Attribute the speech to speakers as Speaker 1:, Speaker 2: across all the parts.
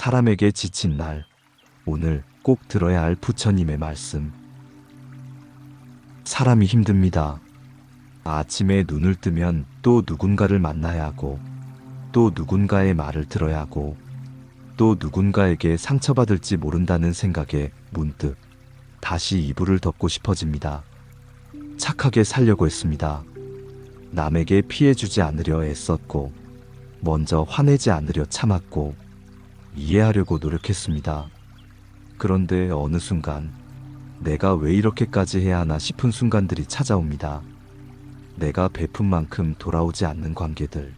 Speaker 1: 사람에게 지친 날, 오늘 꼭 들어야 할 부처님의 말씀. 사람이 힘듭니다. 아침에 눈을 뜨면 또 누군가를 만나야 하고, 또 누군가의 말을 들어야 하고, 또 누군가에게 상처받을지 모른다는 생각에 문득 다시 이불을 덮고 싶어집니다. 착하게 살려고 했습니다. 남에게 피해주지 않으려 애썼고, 먼저 화내지 않으려 참았고, 이해하려고 노력했습니다. 그런데 어느 순간 내가 왜 이렇게까지 해야 하나 싶은 순간들이 찾아옵니다. 내가 베푼 만큼 돌아오지 않는 관계들,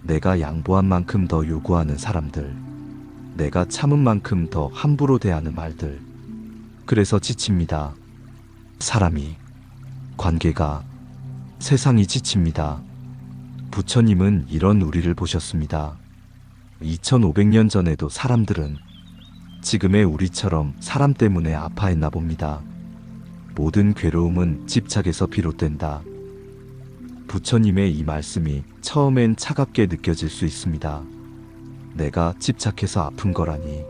Speaker 1: 내가 양보한 만큼 더 요구하는 사람들, 내가 참은 만큼 더 함부로 대하는 말들. 그래서 지칩니다. 사람이, 관계가, 세상이 지칩니다. 부처님은 이런 우리를 보셨습니다. 2500년 전에도 사람들은 지금의 우리처럼 사람 때문에 아파했나 봅니다. 모든 괴로움은 집착에서 비롯된다. 부처님의 이 말씀이 처음엔 차갑게 느껴질 수 있습니다. 내가 집착해서 아픈 거라니,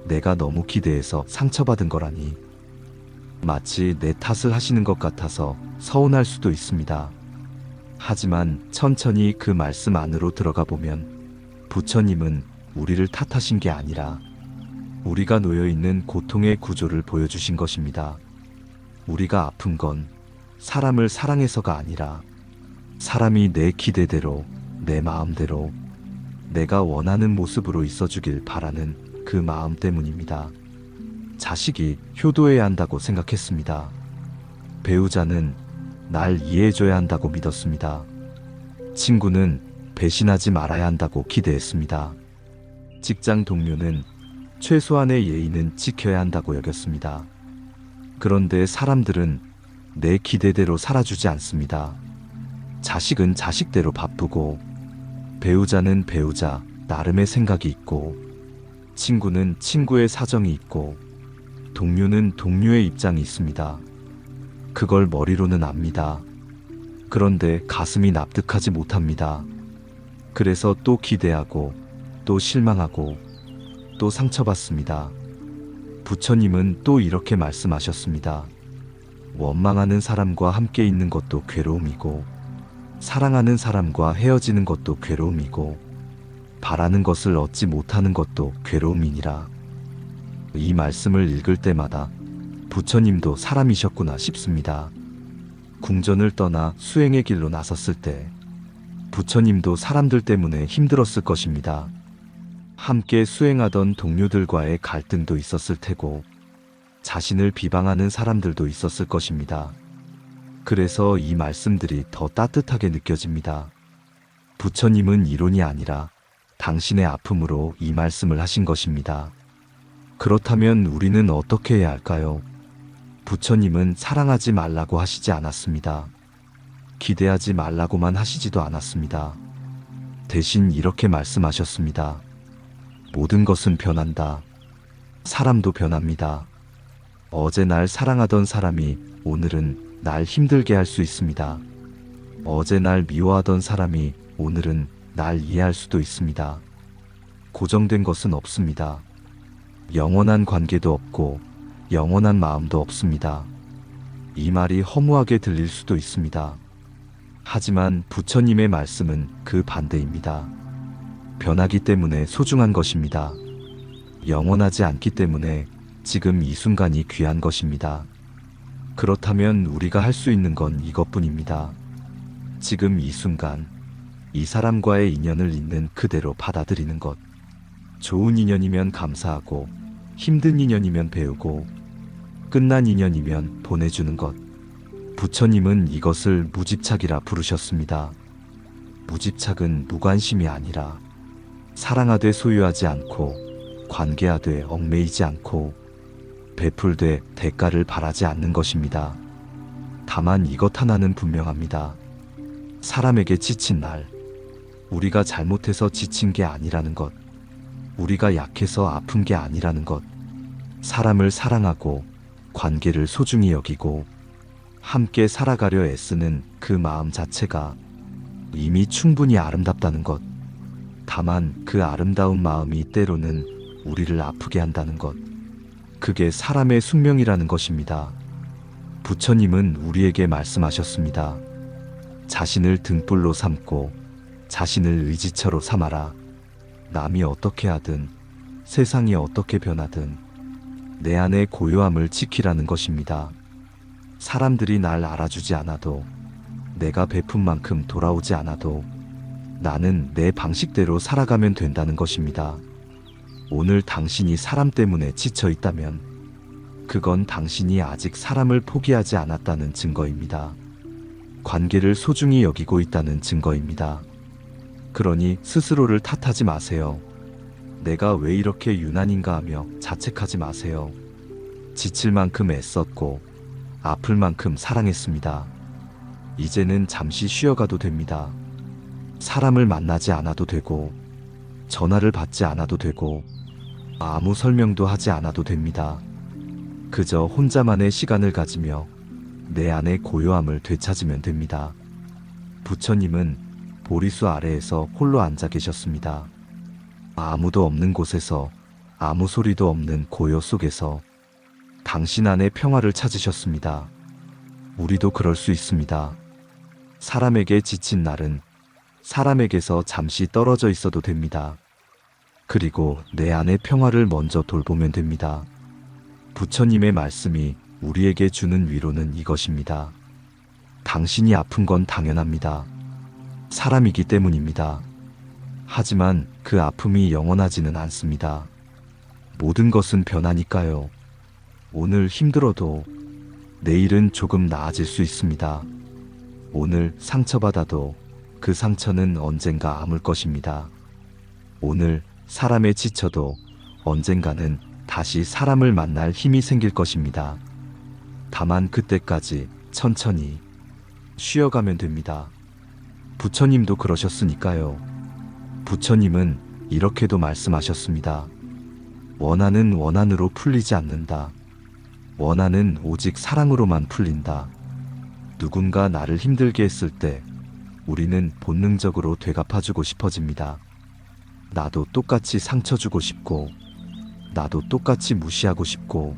Speaker 1: 내가 너무 기대해서 상처받은 거라니, 마치 내 탓을 하시는 것 같아서 서운할 수도 있습니다. 하지만 천천히 그 말씀 안으로 들어가 보면 부처님은 우리를 탓하신 게 아니라 우리가 놓여있는 고통의 구조를 보여주신 것입니다. 우리가 아픈 건 사람을 사랑해서가 아니라 사람이 내 기대대로, 내 마음대로, 내가 원하는 모습으로 있어주길 바라는 그 마음 때문입니다. 자식이 효도해야 한다고 생각했습니다. 배우자는 날 이해해줘야 한다고 믿었습니다. 친구는 배신하지 말아야 한다고 기대했습니다. 직장 동료는 최소한의 예의는 지켜야 한다고 여겼습니다. 그런데 사람들은 내 기대대로 살아주지 않습니다. 자식은 자식대로 바쁘고, 배우자는 배우자 나름의 생각이 있고, 친구는 친구의 사정이 있고, 동료는 동료의 입장이 있습니다. 그걸 머리로는 압니다. 그런데 가슴이 납득하지 못합니다. 그래서 또 기대하고, 또 실망하고, 또 상처받습니다. 부처님은 또 이렇게 말씀하셨습니다. 원망하는 사람과 함께 있는 것도 괴로움이고, 사랑하는 사람과 헤어지는 것도 괴로움이고, 바라는 것을 얻지 못하는 것도 괴로움이니라. 이 말씀을 읽을 때마다 부처님도 사람이셨구나 싶습니다. 궁전을 떠나 수행의 길로 나섰을 때 부처님도 사람들 때문에 힘들었을 것입니다. 함께 수행하던 동료들과의 갈등도 있었을 테고, 자신을 비방하는 사람들도 있었을 것입니다. 그래서 이 말씀들이 더 따뜻하게 느껴집니다. 부처님은 이론이 아니라 당신의 아픔으로 이 말씀을 하신 것입니다. 그렇다면 우리는 어떻게 해야 할까요? 부처님은 사랑하지 말라고 하시지 않았습니다. 기대하지 말라고만 하시지도 않았습니다. 대신 이렇게 말씀하셨습니다. 모든 것은 변한다. 사람도 변합니다. 어제 날 사랑하던 사람이 오늘은 날 힘들게 할 수 있습니다. 어제 날 미워하던 사람이 오늘은 날 이해할 수도 있습니다. 고정된 것은 없습니다. 영원한 관계도 없고 영원한 마음도 없습니다. 이 말이 허무하게 들릴 수도 있습니다. 하지만 부처님의 말씀은 그 반대입니다. 변하기 때문에 소중한 것입니다. 영원하지 않기 때문에 지금 이 순간이 귀한 것입니다. 그렇다면 우리가 할 수 있는 건 이것뿐입니다. 지금 이 순간, 이 사람과의 인연을 있는 그대로 받아들이는 것. 좋은 인연이면 감사하고, 힘든 인연이면 배우고, 끝난 인연이면 보내주는 것. 부처님은 이것을 무집착이라 부르셨습니다. 무집착은 무관심이 아니라 사랑하되 소유하지 않고, 관계하되 얽매이지 않고, 베풀되 대가를 바라지 않는 것입니다. 다만 이것 하나는 분명합니다. 사람에게 지친 날, 우리가 잘못해서 지친 게 아니라는 것, 우리가 약해서 아픈 게 아니라는 것, 사람을 사랑하고 관계를 소중히 여기고 함께 살아가려 애쓰는 그 마음 자체가 이미 충분히 아름답다는 것. 다만 그 아름다운 마음이 때로는 우리를 아프게 한다는 것. 그게 사람의 숙명이라는 것입니다. 부처님은 우리에게 말씀하셨습니다. 자신을 등불로 삼고 자신을 의지처로 삼아라. 남이 어떻게 하든 세상이 어떻게 변하든 내 안의 고요함을 지키라는 것입니다. 사람들이 날 알아주지 않아도, 내가 베푼 만큼 돌아오지 않아도 나는 내 방식대로 살아가면 된다는 것입니다. 오늘 당신이 사람 때문에 지쳐 있다면 그건 당신이 아직 사람을 포기하지 않았다는 증거입니다. 관계를 소중히 여기고 있다는 증거입니다. 그러니 스스로를 탓하지 마세요. 내가 왜 이렇게 유난인가 하며 자책하지 마세요. 지칠 만큼 애썼고 아플 만큼 사랑했습니다. 이제는 잠시 쉬어가도 됩니다. 사람을 만나지 않아도 되고 전화를 받지 않아도 되고 아무 설명도 하지 않아도 됩니다. 그저 혼자만의 시간을 가지며 내 안의 고요함을 되찾으면 됩니다. 부처님은 보리수 아래에서 홀로 앉아 계셨습니다. 아무도 없는 곳에서, 아무 소리도 없는 고요 속에서 당신 안의 평화를 찾으셨습니다. 우리도 그럴 수 있습니다. 사람에게 지친 날은 사람에게서 잠시 떨어져 있어도 됩니다. 그리고 내 안의 평화를 먼저 돌보면 됩니다. 부처님의 말씀이 우리에게 주는 위로는 이것입니다. 당신이 아픈 건 당연합니다. 사람이기 때문입니다. 하지만 그 아픔이 영원하지는 않습니다. 모든 것은 변하니까요. 오늘 힘들어도 내일은 조금 나아질 수 있습니다. 오늘 상처받아도 그 상처는 언젠가 아물 것입니다. 오늘 사람에 지쳐도 언젠가는 다시 사람을 만날 힘이 생길 것입니다. 다만 그때까지 천천히 쉬어가면 됩니다. 부처님도 그러셨으니까요. 부처님은 이렇게도 말씀하셨습니다. 원한은 원한으로 풀리지 않는다. 원한은 오직 사랑으로만 풀린다. 누군가 나를 힘들게 했을 때 우리는 본능적으로 되갚아주고 싶어집니다. 나도 똑같이 상처 주고 싶고, 나도 똑같이 무시하고 싶고,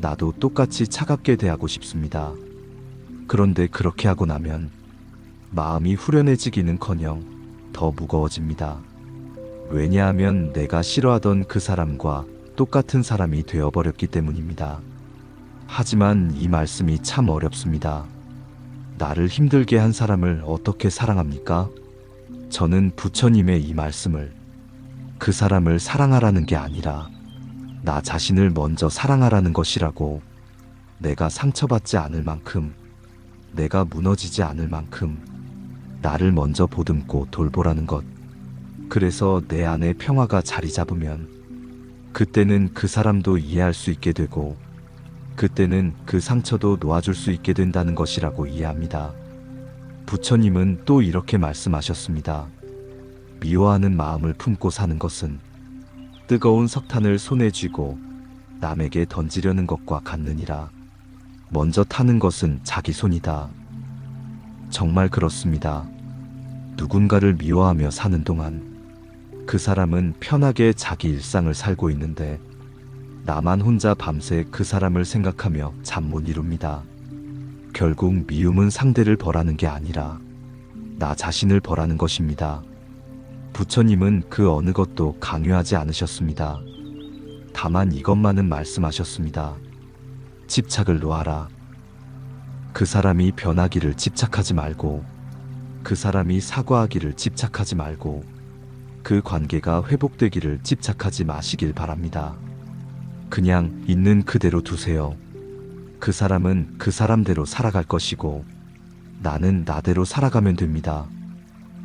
Speaker 1: 나도 똑같이 차갑게 대하고 싶습니다. 그런데 그렇게 하고 나면 마음이 후련해지기는커녕 더 무거워집니다. 왜냐하면 내가 싫어하던 그 사람과 똑같은 사람이 되어버렸기 때문입니다. 하지만 이 말씀이 참 어렵습니다. 나를 힘들게 한 사람을 어떻게 사랑합니까? 저는 부처님의 이 말씀을 그 사람을 사랑하라는 게 아니라 나 자신을 먼저 사랑하라는 것이라고, 내가 상처받지 않을 만큼, 내가 무너지지 않을 만큼 나를 먼저 보듬고 돌보라는 것. 그래서 내 안에 평화가 자리 잡으면 그때는 그 사람도 이해할 수 있게 되고, 그때는 그 상처도 놓아줄 수 있게 된다는 것이라고 이해합니다. 부처님은 또 이렇게 말씀하셨습니다. 미워하는 마음을 품고 사는 것은 뜨거운 석탄을 손에 쥐고 남에게 던지려는 것과 같느니라. 먼저 타는 것은 자기 손이다. 정말 그렇습니다. 누군가를 미워하며 사는 동안 그 사람은 편하게 자기 일상을 살고 있는데 나만 혼자 밤새 그 사람을 생각하며 잠 못 이룹니다. 결국 미움은 상대를 벌하는 게 아니라 나 자신을 벌하는 것입니다. 부처님은 그 어느 것도 강요하지 않으셨습니다. 다만 이것만은 말씀하셨습니다. 집착을 놓아라. 그 사람이 변하기를 집착하지 말고, 그 사람이 사과하기를 집착하지 말고, 그 관계가 회복되기를 집착하지 마시길 바랍니다. 그냥 있는 그대로 두세요. 그 사람은 그 사람대로 살아갈 것이고 나는 나대로 살아가면 됩니다.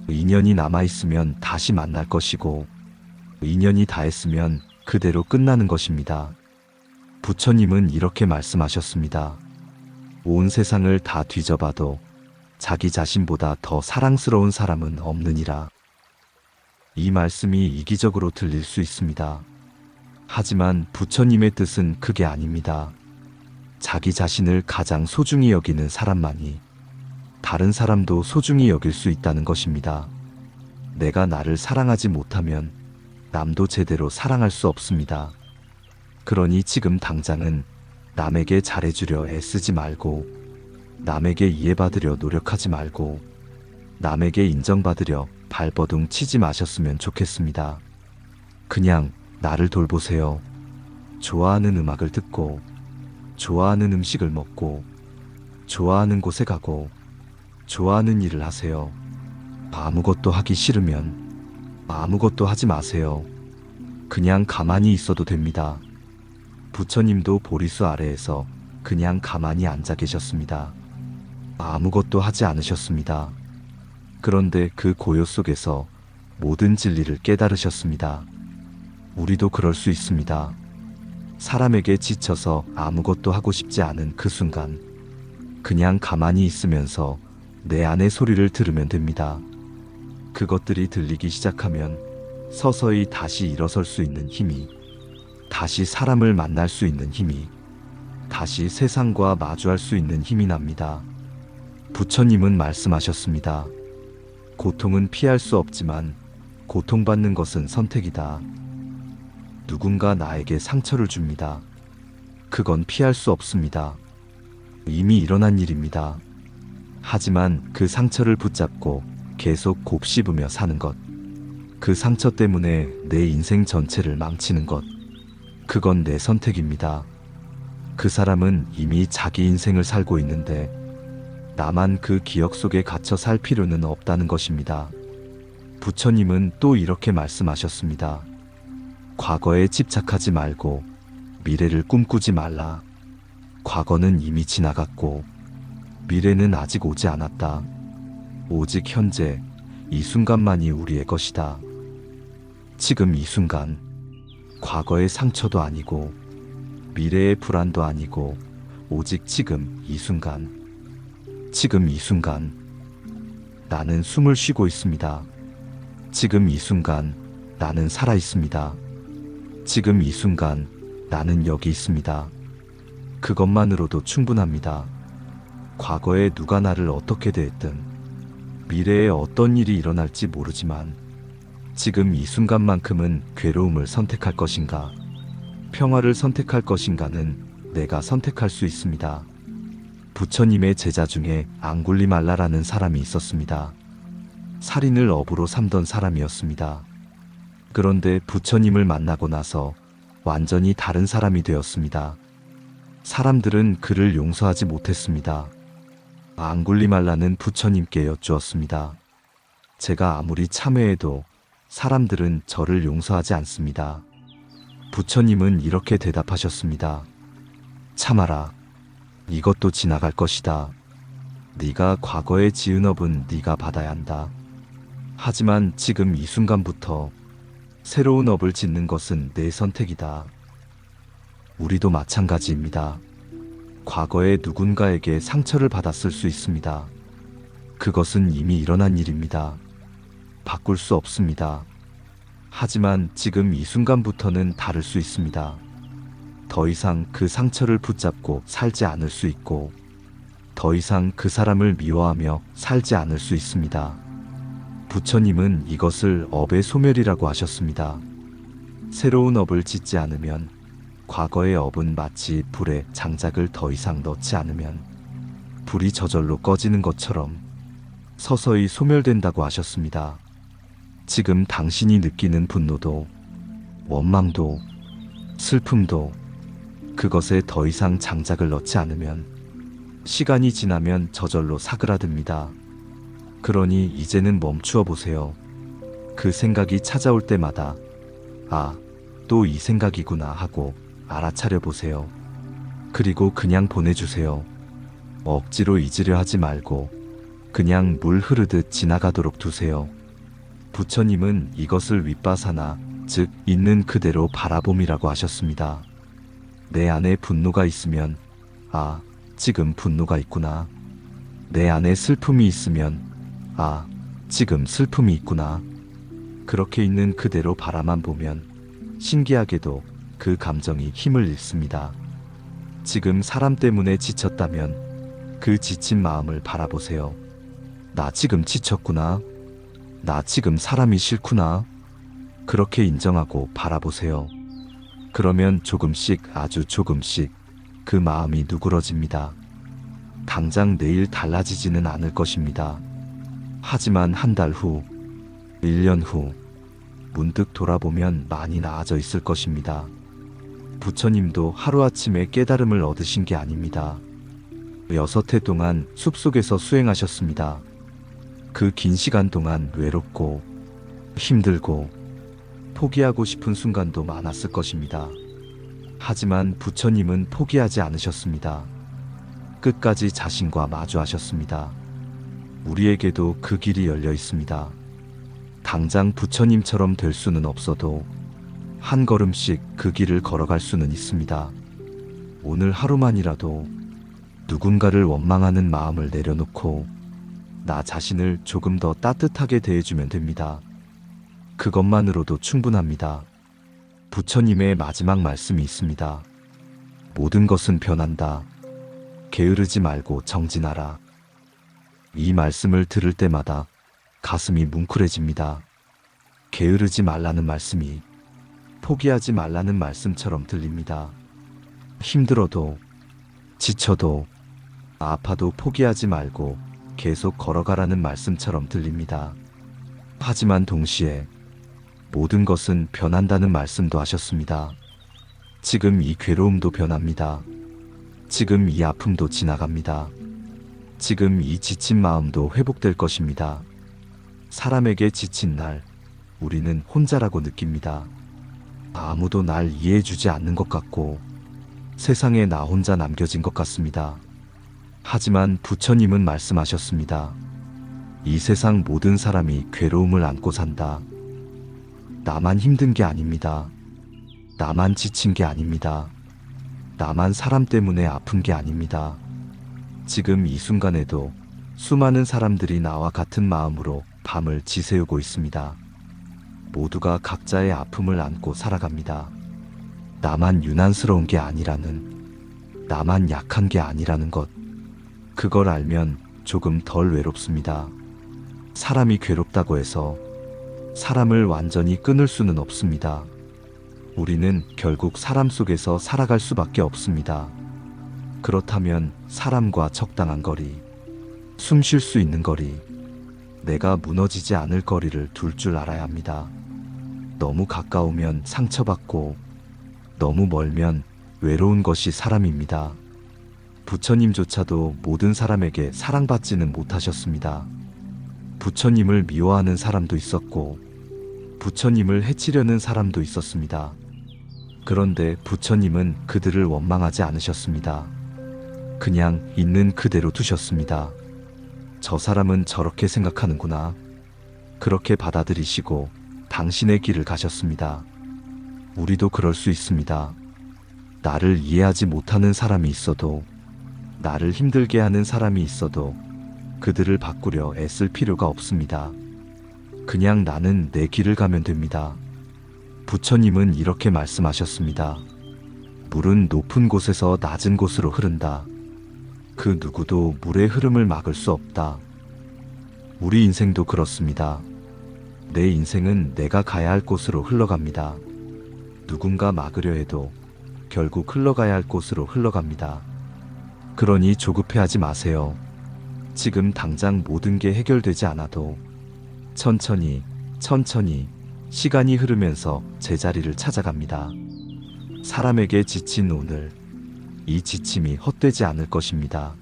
Speaker 1: 인연이 남아있으면 다시 만날 것이고 인연이 다했으면 그대로 끝나는 것입니다. 부처님은 이렇게 말씀하셨습니다. 온 세상을 다 뒤져봐도 자기 자신보다 더 사랑스러운 사람은 없느니라. 이 말씀이 이기적으로 들릴 수 있습니다. 하지만 부처님의 뜻은 그게 아닙니다. 자기 자신을 가장 소중히 여기는 사람만이 다른 사람도 소중히 여길 수 있다는 것입니다. 내가 나를 사랑하지 못하면 남도 제대로 사랑할 수 없습니다. 그러니 지금 당장은 남에게 잘해주려 애쓰지 말고, 남에게 이해받으려 노력하지 말고, 남에게 인정받으려 발버둥 치지 마셨으면 좋겠습니다. 그냥 나를 돌보세요. 좋아하는 음악을 듣고, 좋아하는 음식을 먹고, 좋아하는 곳에 가고, 좋아하는 일을 하세요. 아무것도 하기 싫으면 아무것도 하지 마세요. 그냥 가만히 있어도 됩니다. 부처님도 보리수 아래에서 그냥 가만히 앉아 계셨습니다. 아무것도 하지 않으셨습니다. 그런데 그 고요 속에서 모든 진리를 깨달으셨습니다. 우리도 그럴 수 있습니다. 사람에게 지쳐서 아무것도 하고 싶지 않은 그 순간, 그냥 가만히 있으면서 내 안의 소리를 들으면 됩니다. 그것들이 들리기 시작하면 서서히 다시 일어설 수 있는 힘이, 다시 사람을 만날 수 있는 힘이, 다시 세상과 마주할 수 있는 힘이 납니다. 부처님은 말씀하셨습니다. 고통은 피할 수 없지만 고통받는 것은 선택이다. 누군가 나에게 상처를 줍니다. 그건 피할 수 없습니다. 이미 일어난 일입니다. 하지만 그 상처를 붙잡고 계속 곱씹으며 사는 것, 그 상처 때문에 내 인생 전체를 망치는 것, 그건 내 선택입니다. 그 사람은 이미 자기 인생을 살고 있는데 나만 그 기억 속에 갇혀 살 필요는 없다는 것입니다. 부처님은 또 이렇게 말씀하셨습니다. 과거에 집착하지 말고 미래를 꿈꾸지 말라. 과거는 이미 지나갔고 미래는 아직 오지 않았다. 오직 현재 이 순간만이 우리의 것이다. 지금 이 순간, 과거의 상처도 아니고 미래의 불안도 아니고 오직 지금 이 순간, 지금 이 순간 나는 숨을 쉬고 있습니다. 지금 이 순간 나는 살아 있습니다. 지금 이 순간 나는 여기 있습니다. 그것만으로도 충분합니다. 과거에 누가 나를 어떻게 대했든, 미래에 어떤 일이 일어날지 모르지만 지금 이 순간만큼은 괴로움을 선택할 것인가, 평화를 선택할 것인가는 내가 선택할 수 있습니다. 부처님의 제자 중에 앙굴리말라라는 사람이 있었습니다. 살인을 업으로 삼던 사람이었습니다. 그런데 부처님을 만나고 나서 완전히 다른 사람이 되었습니다. 사람들은 그를 용서하지 못했습니다. 앙굴리말라는 부처님께 여쭈었습니다. 제가 아무리 참회해도 사람들은 저를 용서하지 않습니다. 부처님은 이렇게 대답하셨습니다. 참아라. 이것도 지나갈 것이다. 네가 과거에 지은 업은 네가 받아야 한다. 하지만 지금 이 순간부터 새로운 업을 짓는 것은 내 선택이다. 우리도 마찬가지입니다. 과거에 누군가에게 상처를 받았을 수 있습니다. 그것은 이미 일어난 일입니다. 바꿀 수 없습니다. 하지만 지금 이 순간부터는 다를 수 있습니다. 더 이상 그 상처를 붙잡고 살지 않을 수 있고, 더 이상 그 사람을 미워하며 살지 않을 수 있습니다. 부처님은 이것을 업의 소멸이라고 하셨습니다. 새로운 업을 짓지 않으면, 과거의 업은 마치 불에 장작을 더 이상 넣지 않으면 불이 저절로 꺼지는 것처럼 서서히 소멸된다고 하셨습니다. 지금 당신이 느끼는 분노도, 원망도, 슬픔도 그것에 더 이상 장작을 넣지 않으면 시간이 지나면 저절로 사그라듭니다. 그러니 이제는 멈추어 보세요. 그 생각이 찾아올 때마다 아, 또 이 생각이구나 하고 알아차려 보세요. 그리고 그냥 보내주세요. 억지로 잊으려 하지 말고 그냥 물 흐르듯 지나가도록 두세요. 부처님은 이것을 윗바사나, 즉 있는 그대로 바라봄이라고 하셨습니다. 내 안에 분노가 있으면 아, 지금 분노가 있구나. 내 안에 슬픔이 있으면 아, 지금 슬픔이 있구나. 그렇게 있는 그대로 바라만 보면 신기하게도 그 감정이 힘을 잃습니다. 지금 사람 때문에 지쳤다면 그 지친 마음을 바라보세요. 나 지금 지쳤구나. 나 지금 사람이 싫구나. 그렇게 인정하고 바라보세요. 그러면 조금씩, 아주 조금씩 그 마음이 누그러집니다. 당장 내일 달라지지는 않을 것입니다. 하지만 한 달 후, 1년 후, 문득 돌아보면 많이 나아져 있을 것입니다. 부처님도 하루아침에 깨달음을 얻으신 게 아닙니다. 6해 동안 숲속에서 수행하셨습니다. 그 긴 시간 동안 외롭고 힘들고 포기하고 싶은 순간도 많았을 것입니다. 하지만 부처님은 포기하지 않으셨습니다. 끝까지 자신과 마주하셨습니다. 우리에게도 그 길이 열려 있습니다. 당장 부처님처럼 될 수는 없어도 한 걸음씩 그 길을 걸어갈 수는 있습니다. 오늘 하루만이라도 누군가를 원망하는 마음을 내려놓고 나 자신을 조금 더 따뜻하게 대해주면 됩니다. 그것만으로도 충분합니다. 부처님의 마지막 말씀이 있습니다. 모든 것은 변한다. 게으르지 말고 정진하라. 이 말씀을 들을 때마다 가슴이 뭉클해집니다. 게으르지 말라는 말씀이 포기하지 말라는 말씀처럼 들립니다. 힘들어도 지쳐도 아파도 포기하지 말고 계속 걸어가라는 말씀처럼 들립니다. 하지만 동시에 모든 것은 변한다는 말씀도 하셨습니다. 지금 이 괴로움도 변합니다. 지금 이 아픔도 지나갑니다. 지금 이 지친 마음도 회복될 것입니다. 사람에게 지친 날, 우리는 혼자라고 느낍니다. 아무도 날 이해해주지 않는 것 같고 세상에 나 혼자 남겨진 것 같습니다. 하지만 부처님은 말씀하셨습니다. 이 세상 모든 사람이 괴로움을 안고 산다. 나만 힘든 게 아닙니다. 나만 지친 게 아닙니다. 나만 사람 때문에 아픈 게 아닙니다. 지금 이 순간에도 수많은 사람들이 나와 같은 마음으로 밤을 지새우고 있습니다. 모두가 각자의 아픔을 안고 살아갑니다. 나만 유난스러운 게 아니라는, 나만 약한 게 아니라는 것. 그걸 알면 조금 덜 외롭습니다. 사람이 괴롭다고 해서 사람을 완전히 끊을 수는 없습니다. 우리는 결국 사람 속에서 살아갈 수밖에 없습니다. 그렇다면 사람과 적당한 거리, 숨 쉴 수 있는 거리, 내가 무너지지 않을 거리를 둘 줄 알아야 합니다. 너무 가까우면 상처받고 너무 멀면 외로운 것이 사람입니다. 부처님조차도 모든 사람에게 사랑받지는 못하셨습니다. 부처님을 미워하는 사람도 있었고 부처님을 해치려는 사람도 있었습니다. 그런데 부처님은 그들을 원망하지 않으셨습니다. 그냥 있는 그대로 두셨습니다. 저 사람은 저렇게 생각하는구나. 그렇게 받아들이시고 당신의 길을 가셨습니다. 우리도 그럴 수 있습니다. 나를 이해하지 못하는 사람이 있어도, 나를 힘들게 하는 사람이 있어도 그들을 바꾸려 애쓸 필요가 없습니다. 그냥 나는 내 길을 가면 됩니다. 부처님은 이렇게 말씀하셨습니다. 물은 높은 곳에서 낮은 곳으로 흐른다. 그 누구도 물의 흐름을 막을 수 없다. 우리 인생도 그렇습니다. 내 인생은 내가 가야 할 곳으로 흘러갑니다. 누군가 막으려 해도 결국 흘러가야 할 곳으로 흘러갑니다. 그러니 조급해하지 마세요. 지금 당장 모든 게 해결되지 않아도 천천히 시간이 흐르면서 제자리를 찾아갑니다. 사람에게 지친 오늘, 이 지침이 헛되지 않을 것입니다.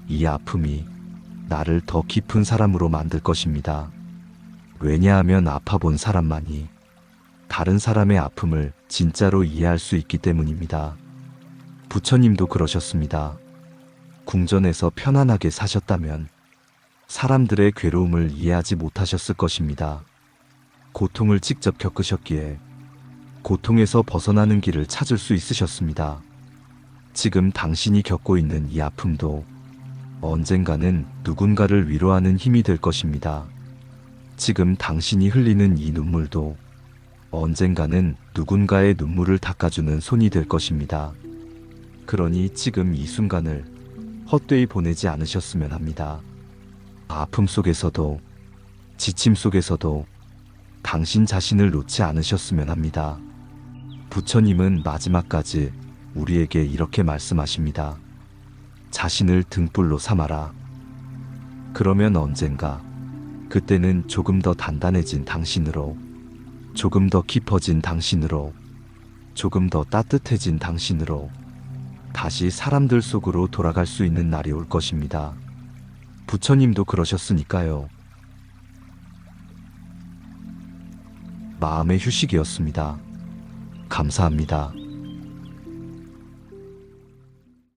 Speaker 1: 이 아픔이 나를 더 깊은 사람으로 만들 것입니다. 왜냐하면 아파본 사람만이 다른 사람의 아픔을 진짜로 이해할 수 있기 때문입니다. 부처님도 그러셨습니다. 궁전에서 편안하게 사셨다면 사람들의 괴로움을 이해하지 못하셨을 것입니다. 고통을 직접 겪으셨기에 고통에서 벗어나는 길을 찾을 수 있으셨습니다. 지금 당신이 겪고 있는 이 아픔도 언젠가는 누군가를 위로하는 힘이 될 것입니다. 지금 당신이 흘리는 이 눈물도 언젠가는 누군가의 눈물을 닦아주는 손이 될 것입니다. 그러니 지금 이 순간을 헛되이 보내지 않으셨으면 합니다. 아픔 속에서도 지침 속에서도 당신 자신을 놓지 않으셨으면 합니다. 부처님은 마지막까지 우리에게 이렇게 말씀하십니다. 자신을 등불로 삼아라. 그러면 언젠가 그때는 조금 더 단단해진 당신으로, 조금 더 깊어진 당신으로, 조금 더 따뜻해진 당신으로 다시 사람들 속으로 돌아갈 수 있는 날이 올 것입니다. 부처님도 그러셨으니까요. 마음의 휴식이었습니다. 감사합니다.